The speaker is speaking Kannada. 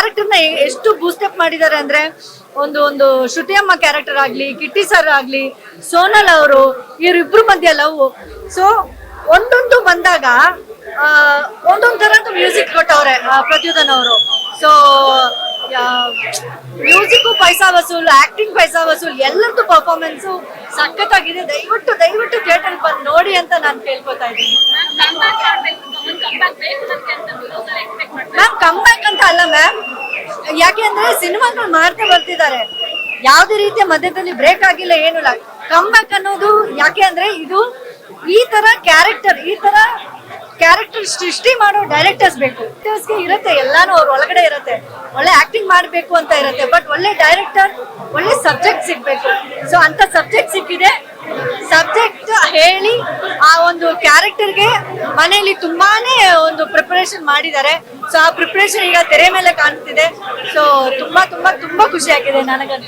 ಕ್ಯಾರೆಕ್ಟರ್ನ ಎಷ್ಟು ಬೂಸ್ಟಪ್ ಮಾಡಿದ್ದಾರೆ ಅಂದ್ರೆ ಒಂದು ಒಂದು ಶ್ರುತಿ ಅಮ್ಮ ಕ್ಯಾರೆಕ್ಟರ್ ಆಗ್ಲಿ, ಕಿಟ್ಟಿ ಸರ್ ಆಗ್ಲಿ, ಸೋನಲ್ ಅವರು, ಇವರಿಬ್ರು ಮಧ್ಯ ಲವ್. ಸೊ ಒಂದೊಂದು ಬಂದಾಗ ಒಂದೊಂದ್ ತರದ್ದು ಮ್ಯೂಸಿಕ್ ಕೊಟ್ಟವ್ರೆ ಪ್ರದ್ಯುಧನ್ ಅವರು. ಸೊ ಮ್ಯೂಸಿಕ್ ಪೈಸಾ ವಸೂಲ್, ಆಕ್ಟಿಂಗ್ ಪೈಸಾ ವಸೂಲ್, ಎಲ್ಲರದ್ದು ಪರ್ಫಾರ್ಮೆನ್ಸ್ ಸಖತ್ತಾಗಿದೆ. ದಯವಿಟ್ಟು ದಯವಿಟ್ಟು ಥಿಯೇಟರ್ ಬಂದು ನೋಡಿ ಅಂತ ನಾನು ಕೇಳ್ಕೊತಾ ಇದ್ದೀನಿ. ಮ್ಯಾಮ್ ಕಮ್ಬ್ಯಾಕ್ ಅಂತ ಅಲ್ಲ ಮ್ಯಾಮ್, ಯಾಕೆಂದ್ರೆ ಸಿನಿಮಾಗಳು ಮಾಡ್ತಾ ಬರ್ತಿದ್ದಾರೆ, ಯಾವುದೇ ರೀತಿಯ ಮಧ್ಯದಲ್ಲಿ ಬ್ರೇಕ್ ಆಗಿಲ್ಲ, ಏನಿಲ್ಲ. ಕಮ್ಬ್ಯಾಕ್ ಅನ್ನೋದು ಯಾಕೆ ಅಂದ್ರೆ ಇದು ಈ ತರ ಕ್ಯಾರೆಕ್ಟರ್ ಸೃಷ್ಟಿ ಮಾಡೋ ಡೈರೆಕ್ಟರ್ಸ್ ಬೇಕು. ಡೈರೆಕ್ಟರ್ಸ್ಗೆ ಇರುತ್ತೆ ಎಲ್ಲಾನು ಅವ್ರ ಒಳಗಡೆ ಇರುತ್ತೆ, ಒಳ್ಳೆ ಆಕ್ಟಿಂಗ್ ಮಾಡಬೇಕು ಅಂತ ಇರುತ್ತೆ. ಬಟ್ ಒಳ್ಳೆ ಡೈರೆಕ್ಟರ್, ಒಳ್ಳೆ ಸಬ್ಜೆಕ್ಟ್ ಸಿಗ್ಬೇಕು. ಸೊ ಅಂತ ಸಬ್ಜೆಕ್ಟ್ ಸಿಕ್ಕಿದೆ. ಸಬ್ಜೆಕ್ಟ್ ಹೇಳಿ ಆ ಒಂದು ಕ್ಯಾರೆಕ್ಟರ್ಗೆ ಮನೆಯಲ್ಲಿ ತುಂಬಾನೇ ಒಂದು ಪ್ರಿಪರೇಷನ್ ಮಾಡಿದ್ದಾರೆ. ಸೊ ಆ ಪ್ರಿಪರೇಷನ್ ಈಗ ತೆರೆ ಮೇಲೆ ಕಾಣ್ತಿದೆ. ಸೊ ತುಂಬಾ ತುಂಬಾ ತುಂಬಾ ಖುಷಿ ಆಗಿದೆ ನನಗಂತೂ.